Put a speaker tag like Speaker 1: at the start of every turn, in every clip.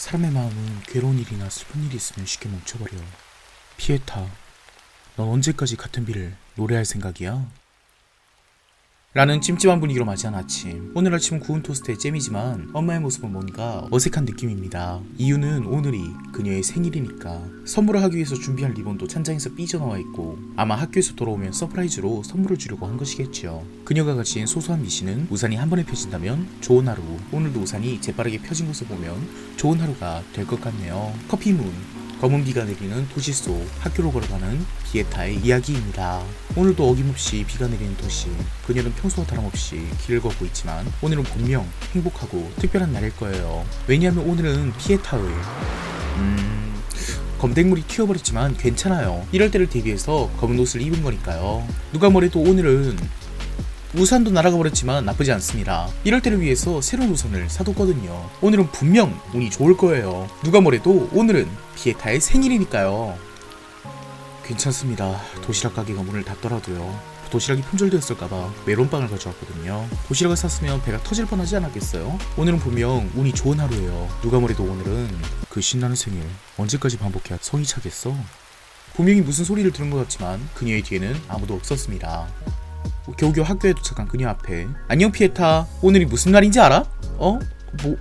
Speaker 1: 사람의 마음은 괴로운 일이나 슬픈 일이 있으면 쉽게 멈춰버려. 피에타, 넌 언제까지 같은 비를 노래할 생각이야? 라는 찜찜한 분위기로 맞이한 아침. 오늘 아침은 구운 토스트에 잼이지만 엄마의 모습은 뭔가 어색한 느낌입니다. 이유는 오늘이 그녀의 생일이니까. 선물을 하기 위해서 준비한 리본도 찬장에서 삐져나와 있고 아마 학교에서 돌아오면 서프라이즈로 선물을 주려고 한 것이겠죠. 그녀가 가진 소소한 미신은 우산이 한 번에 펴진다면 좋은 하루. 오늘도 우산이 재빠르게 펴진 것을 보면 좋은 하루가 될 것 같네요. 커피문, 검은 비가 내리는 도시 속 학교로 걸어가는 피에타의 이야기입니다. 오늘도 어김없이 비가 내리는 도시. 그녀는 평소와 다름없이 길을 걷고 있지만 오늘은 분명 행복하고 특별한 날일 거예요. 왜냐하면 오늘은 피에타의 검댕물이 튀어버렸지만 괜찮아요. 이럴 때를 대비해서 검은 옷을 입은 거니까요. 누가 뭐래도 오늘은 우산도 날아가 버렸지만 나쁘지 않습니다. 이럴 때를 위해서 새로운 우산을 사뒀거든요. 오늘은 분명 운이 좋을 거예요. 누가 뭐래도 오늘은 피에타의 생일이니까요. 괜찮습니다. 도시락 가게가 문을 닫더라도요. 도시락이 품절되었을까봐 메론빵을 가져왔거든요. 도시락을 샀으면 배가 터질 뻔하지 않았겠어요? 오늘은 분명 운이 좋은 하루예요. 누가 뭐래도 오늘은 그 신나는 생일 언제까지 반복해야 성이 차겠어? 분명히 무슨 소리를 들은 것 같지만 그녀의 뒤에는 아무도 없었습니다. 겨우겨우 학교에 도착한 그녀 앞에 안녕 피에타, 오늘이 무슨 날인지 알아?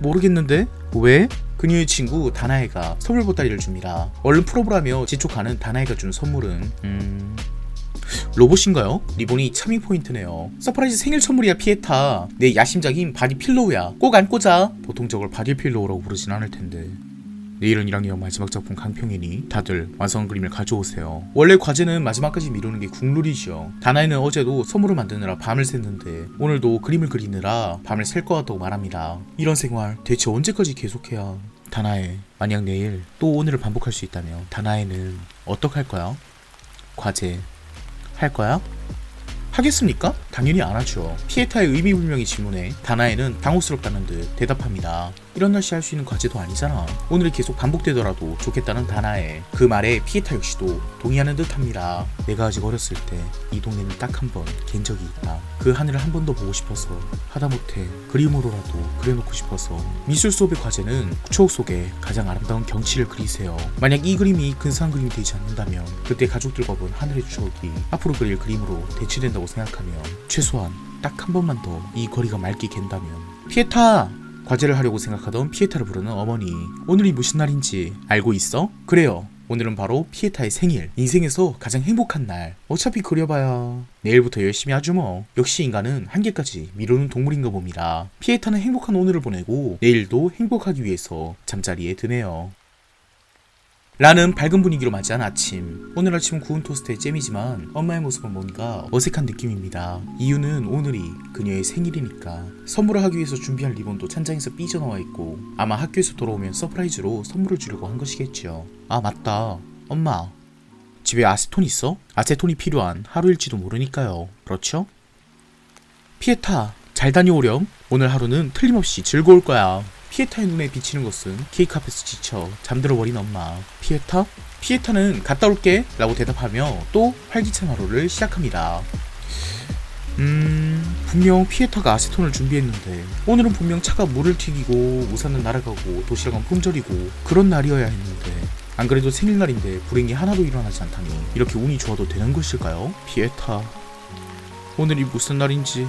Speaker 1: 모르겠는데? 왜? 그녀의 친구 다나에가 선물 보따리를 줍니다. 얼른 풀어보라며 재촉하는 다나에가 준 선물은 로봇인가요? 리본이 차밍 포인트네요. 서프라이즈 생일 선물이야 피에타. 내 야심작인 바디 필로우야. 꼭 안고 자. 보통 저걸 바디 필로우라고 부르진 않을 텐데. 내일은 1학년 마지막 작품 강평이니 다들 완성한 그림을 가져오세요. 원래 과제는 마지막까지 미루는 게 국룰이죠. 다나이는 어제도 선물을 만드느라 밤을 샜는데 오늘도 그림을 그리느라 밤을 샐 것 같다고 말합니다. 이런 생활 대체 언제까지 계속해야? 다나에, 만약 내일 또 오늘을 반복할 수 있다면 다나에는 어떡할 거야? 과제 할 거야? 하겠습니까? 당연히 안 하죠. 피에타의 의미불명의 질문에 다나에는 당혹스럽다는 듯 대답합니다. 이런 날씨 할 수 있는 과제도 아니잖아. 오늘이 계속 반복되더라도 좋겠다는 다나에. 그 말에 피에타 역시도 동의하는 듯 합니다. 내가 아직 어렸을 때 이 동네는 딱 한 번 갠 적이 있다. 그 하늘을 한 번 더 보고 싶어서 하다못해 그림으로라도 그려놓고 싶어서. 미술 수업의 과제는 추억 속에 가장 아름다운 경치를 그리세요. 만약 이 그림이 근사한 그림이 되지 않는다면 그때 가족들과 본 하늘의 추억이 앞으로 그릴 그림으로 대체된다고 생각하면 최소한 딱 한 번만 더 이 거리가 맑게 갠다면. 피에타! 과제를 하려고 생각하던 피에타를 부르는 어머니. 오늘이 무슨 날인지 알고 있어? 그래요. 오늘은 바로 피에타의 생일. 인생에서 가장 행복한 날. 어차피 그려봐야 내일부터 열심히 하죠 뭐. 역시 인간은 한계까지 미루는 동물인가 봅니다. 피에타는 행복한 오늘을 보내고 내일도 행복하기 위해서 잠자리에 드네요. 라는 밝은 분위기로 맞이한 아침. 오늘 아침은 구운 토스트에 잼이지만 엄마의 모습은 뭔가 어색한 느낌입니다. 이유는 오늘이 그녀의 생일이니까. 선물을 하기 위해서 준비한 리본도 찬장에서 삐져나와 있고 아마 학교에서 돌아오면 서프라이즈로 선물을 주려고 한 것이겠죠. 아 맞다, 엄마 집에 아세톤 있어? 아세톤이 필요한 하루일지도 모르니까요. 그렇죠? 피에타, 잘 다녀오렴. 오늘 하루는 틀림없이 즐거울 거야. 피에타의 눈에 비치는 것은 케이크 앞에서 지쳐 잠들어버린 엄마. 피에타? 피에타는 갔다 올게 라고 대답하며 또 활기찬 하루를 시작합니다. 분명 피에타가 아세톤을 준비했는데 오늘은 분명 차가 물을 튀기고 우산은 날아가고 도시락은 품절이고 그런 날이어야 했는데 안 그래도 생일날인데 불행이 하나도 일어나지 않다니 이렇게 운이 좋아도 되는 것일까요? 피에타, 오늘이 무슨 날인지.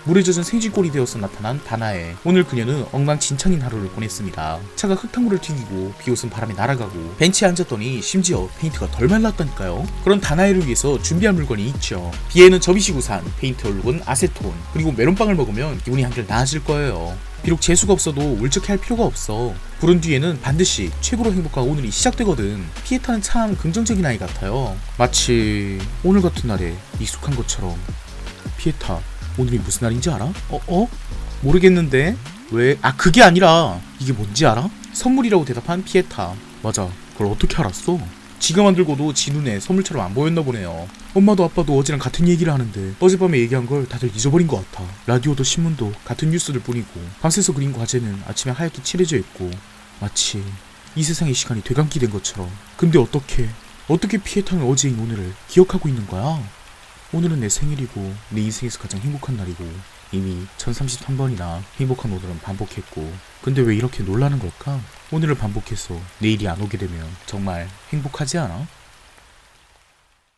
Speaker 1: 물에 젖은 생쥐꼴이 되어서 나타난 다나에. 오늘 그녀는 엉망진창인 하루를 보냈습니다. 차가 흙탕물을 튀기고 비옷은 바람에 날아가고 벤치에 앉았더니 심지어 페인트가 덜 말랐다니까요. 그런 다나에를 위해서 준비한 물건이 있죠. 비에는 접이식 우산, 페인트 얼룩은 아세톤, 그리고 메론빵을 먹으면 기분이 한결 나아질 거예요. 비록 재수가 없어도 울적해할 필요가 없어. 부른 뒤에는 반드시 최고로 행복한 오늘이 시작되거든. 피에타는 참 긍정적인 아이 같아요. 마치 오늘 같은 날에 익숙한 것처럼. 피에타, 오늘이 무슨 날인지 알아? 모르겠는데? 왜? 그게 아니라 이게 뭔지 알아? 선물이라고 대답한 피에타. 맞아, 그걸 어떻게 알았어? 지가 만들고도 지 눈에 선물처럼 안 보였나 보네요. 엄마도 아빠도 어제랑 같은 얘기를 하는데 어젯밤에 얘기한 걸 다들 잊어버린 것 같아. 라디오도 신문도 같은 뉴스들 뿐이고 밤새서 그린 과제는 아침에 하얗게 칠해져 있고 마치 이 세상의 시간이 되감기된 것처럼. 근데 어떻게 피에타는 어제인 오늘을 기억하고 있는 거야? 오늘은 내 생일이고 내 인생에서 가장 행복한 날이고 이미 1033번이나 행복한 오늘은 반복했고, 근데 왜 이렇게 놀라는 걸까? 오늘을 반복해서 내일이 안 오게 되면 정말 행복하지 않아?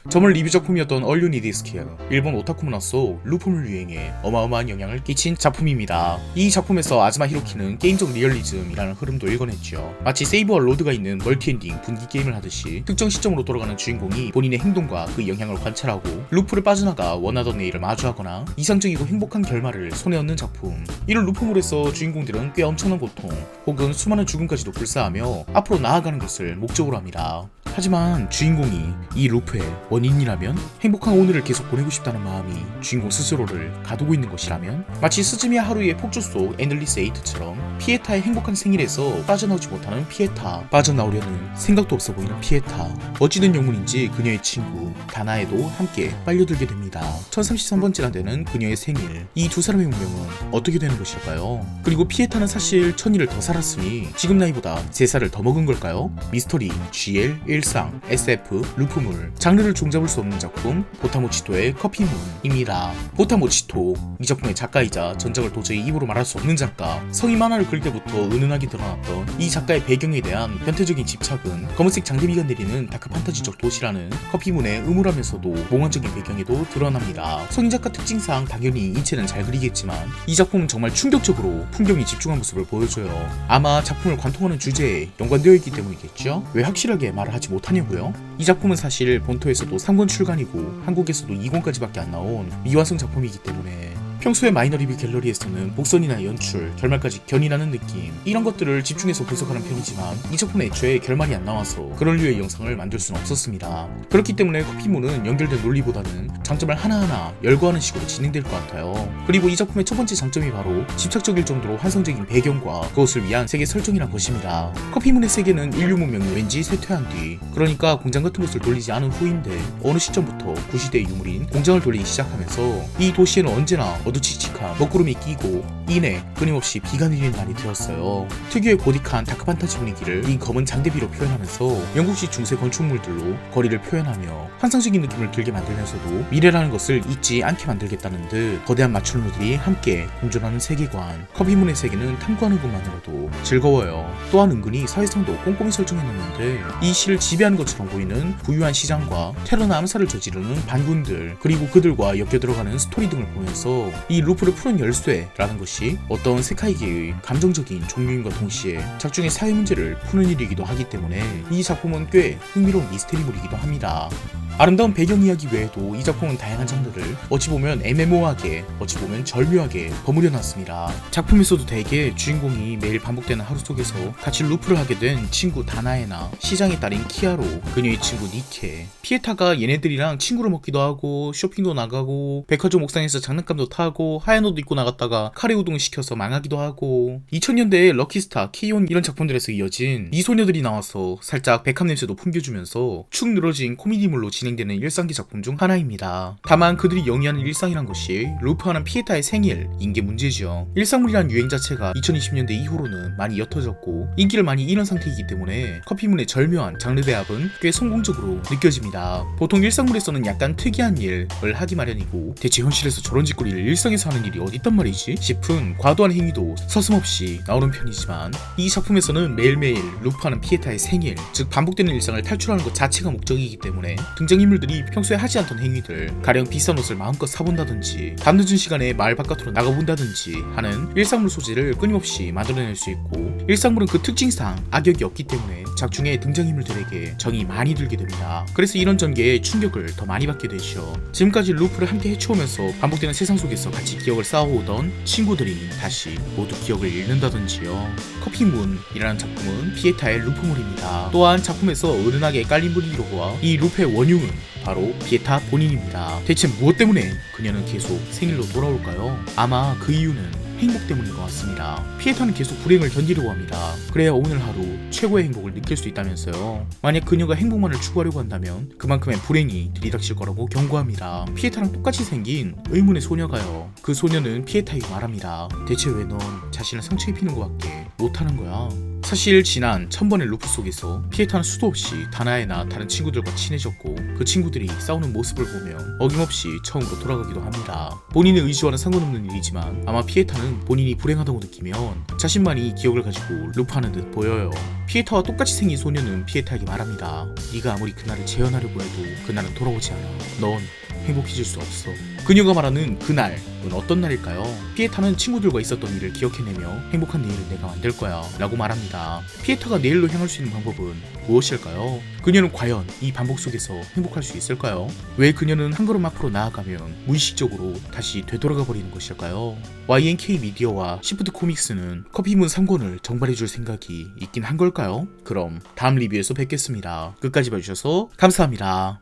Speaker 1: 저번 리뷰 작품이었던 All You Need Is Kill, 일본 오타쿠 문화 속 루프물 유행에 어마어마한 영향을 끼친 작품입니다. 이 작품에서 아즈마 히로키는 게임적 리얼리즘이라는 흐름도 일궈냈죠. 마치 세이브와 로드가 있는 멀티엔딩 분기 게임을 하듯이 특정 시점으로 돌아가는 주인공이 본인의 행동과 그 영향을 관찰하고 루프를 빠져나가 원하던 내일을 마주하거나 이상적이고 행복한 결말을 손에 얻는 작품. 이런 루프물에서 주인공들은 꽤 엄청난 고통 혹은 수많은 죽음까지도 불사하며 앞으로 나아가는 것을 목적으로 합니다. 하지만 주인공이 이 루프의 원인이라면, 행복한 오늘을 계속 보내고 싶다는 마음이 주인공 스스로를 가두고 있는 것이라면, 마치 스즈미야 하루의 폭주 속 엔들리스 에이트처럼 피에타의 행복한 생일에서 빠져나오지 못하는 피에타, 빠져나오려는 생각도 없어 보이는 피에타, 어찌된 영문인지 그녀의 친구 다나에도 함께 빨려들게 됩니다. 1033번째나 되는 그녀의 생일, 이 두 사람의 운명은 어떻게 되는 것일까요? 그리고 피에타는 사실 1000일을 더 살았으니 지금 나이보다 3살을 더 먹은 걸까요? 미스터리, GL, 일상, SF, 루프물, 장르를 종잡을 수 없는 작품 보타모치토의 커피문입니다. 보타모치토, 이 작품의 작가이자 전작을 도저히 입으로 말할 수 없는 작가, 성인 만화를 그릴 때부터 은은하게 드러났던 이 작가의 배경에 대한 변태적인 집착은 검은색 장대비가 내리는 다크 판타지적 도시라는 커피문의 음울하면서도 몽환적인 배경에도 드러납니다. 성인 작가 특징상 당연히 인체는 잘 그리겠지만 이 작품은 정말 충격적으로 풍경이 집중한 모습을 보여줘요. 아마 작품을 관통하는 주제에 연관되어 있기 때문이겠죠? 왜 확실하게 말을 하지 못하냐고요? 이 작품은 사실 본토에서도 3권 출간이고 한국에서도 2권까지밖에 안 나온 미완성 작품이기 때문에 평소에 마이너 리뷰 갤러리에서는 복선이나 연출, 결말까지 견인하는 느낌, 이런 것들을 집중해서 분석하는 편이지만 이 작품은 애초에 결말이 안 나와서 그럴 류의 영상을 만들 수는 없었습니다. 그렇기 때문에 커피문은 연결된 논리보다는 장점을 하나하나 열거하는 식으로 진행될 것 같아요. 그리고 이 작품의 첫 번째 장점이 바로 집착적일 정도로 환상적인 배경과 그것을 위한 세계 설정이란 것입니다. 커피문의 세계는 인류 문명이 왠지 쇠퇴한 뒤, 그러니까 공장 같은 것을 돌리지 않은 후인데 어느 시점부터 구시대의 유물인 공장을 돌리기 시작하면서 이 도시에는 언제나 어두칙칙한 먹구름이 끼고 이내 끊임없이 비가 내리는 날이 되었어요. 특유의 고딕한 다크판타지 분위기를 이 검은 장대비로 표현하면서 영국식 중세 건축물들로 거리를 표현하며 환상적인 느낌을 들게 만들면서도 미래라는 것을 잊지 않게 만들겠다는 듯 거대한 마출물들이 함께 공존하는 세계관. 커피문의 세계는 탐구하는 것만으로도 즐거워요. 또한 은근히 사회성도 꼼꼼히 설정해놨는데 이 시를 지배하는 것처럼 보이는 부유한 시장과 테러나 암살을 저지르는 반군들, 그리고 그들과 엮여 들어가는 스토리 등을 보면서 이 루프를 푸는 열쇠라는 것이 어떤 세카이계의 감정적인 종류임과 동시에 작중의 사회 문제를 푸는 일이기도 하기 때문에 이 작품은 꽤 흥미로운 미스테리물이기도 합니다. 아름다운 배경 이야기 외에도 이 작품은 다양한 장르를 어찌 보면 애매모호하게, 어찌 보면 절묘하게 버무려 놨습니다. 작품에서도 대개 주인공이 매일 반복되는 하루 속에서 같이 루프를 하게 된 친구 다나에나 시장의 딸인 키아로, 그녀의 친구 니케, 피에타가 얘네들이랑 친구를 먹기도 하고 쇼핑도 나가고 백화점 옥상에서 장난감도 타고 하얀 옷 입고 나갔다가 카레 우동 시켜서 망하기도 하고, 2000년대의 럭키스타, 케이온 이런 작품들에서 이어진 이 소녀들이 나와서 살짝 백합 냄새도 풍겨주면서 축 늘어진 코미디물로 진행되는 일상기 작품 중 하나입니다. 다만 그들이 영위하는 일상이란 것이 루프하는 피에타의 생일인 게 문제죠. 일상물이란 유행 자체가 2020년대 이후로는 많이 옅어졌고 인기를 많이 잃은 상태이기 때문에 커피문의 절묘한 장르 배합은 꽤 성공적으로 느껴집니다. 보통 일상물에서는 약간 특이한 일을 하기 마련이고 대체 현실에서 저런 짓거리를 일상에서 하는 일이 어딨단 말이지? 싶은 과도한 행위도 서슴없이 나오는 편이지만 이 작품에서는 매일매일 루프하는 피에타의 생일, 즉 반복되는 일상을 탈출하는 것 자체가 목적이기 때문에 등장인물들이 평소에 하지 않던 행위들, 가령 비싼 옷을 마음껏 사본다든지 밤늦은 시간에 마을 바깥으로 나가본다든지 하는 일상물 소재를 끊임없이 만들어낼 수 있고, 일상물은 그 특징상 악역이 없기 때문에 작중의 등장인물들에게 정이 많이 들게 됩니다. 그래서 이런 전개에 충격을 더 많이 받게 되죠. 지금까지 루프를 함께 해치우면서 반복되는 세상 속에서 같이 기억을 쌓아오던 친구들이 다시 모두 기억을 잃는다든지요. 커피문이라는 작품은 피에타의 루프물입니다. 또한 작품에서 은은하게 깔린 분위기로와 이 루프의 원흉은 바로 피에타 본인입니다. 대체 무엇 때문에 그녀는 계속 생일로 돌아올까요? 아마 그 이유는 행복 때문인 것 같습니다. 피에타는 계속 불행을 견디려고 합니다. 그래야 오늘 하루 최고의 행복을 느낄 수 있다면서요. 만약 그녀가 행복만을 추구하려고 한다면 그만큼의 불행이 들이닥칠 거라고 경고합니다. 피에타랑 똑같이 생긴 의문의 소녀가요. 그 소녀는 피에타에게 말합니다. 대체 왜 넌 자신을 상처 입히는 것밖에 못하는 거야? 사실 지난 1000번의 루프 속에서 피에타는 수도 없이 다나에나 다른 친구들과 친해졌고 그 친구들이 싸우는 모습을 보면 어김없이 처음으로 돌아가기도 합니다. 본인의 의지와는 상관없는 일이지만 아마 피에타는 본인이 불행하다고 느끼면 자신만이 기억을 가지고 루프하는 듯 보여요. 피에타와 똑같이 생긴 소녀는 피에타에게 말합니다. 네가 아무리 그날을 재현하려고 해도 그날은 돌아오지 않아. 넌 행복해질 수 없어. 그녀가 말하는 그날은 어떤 날일까요? 피에타는 친구들과 있었던 일을 기억해내며 행복한 내일을 내가 만들 거야 라고 말합니다. 피에타가 내일로 향할 수 있는 방법은 무엇일까요? 그녀는 과연 이 반복 속에서 행복할 수 있을까요? 왜 그녀는 한 걸음 앞으로 나아가면 무의식적으로 다시 되돌아가 버리는 것일까요? YNK 미디어와 시프트 코믹스는 커피문 3권을 정발해줄 생각이 있긴 한 걸까요? 그럼 다음 리뷰에서 뵙겠습니다. 끝까지 봐주셔서 감사합니다.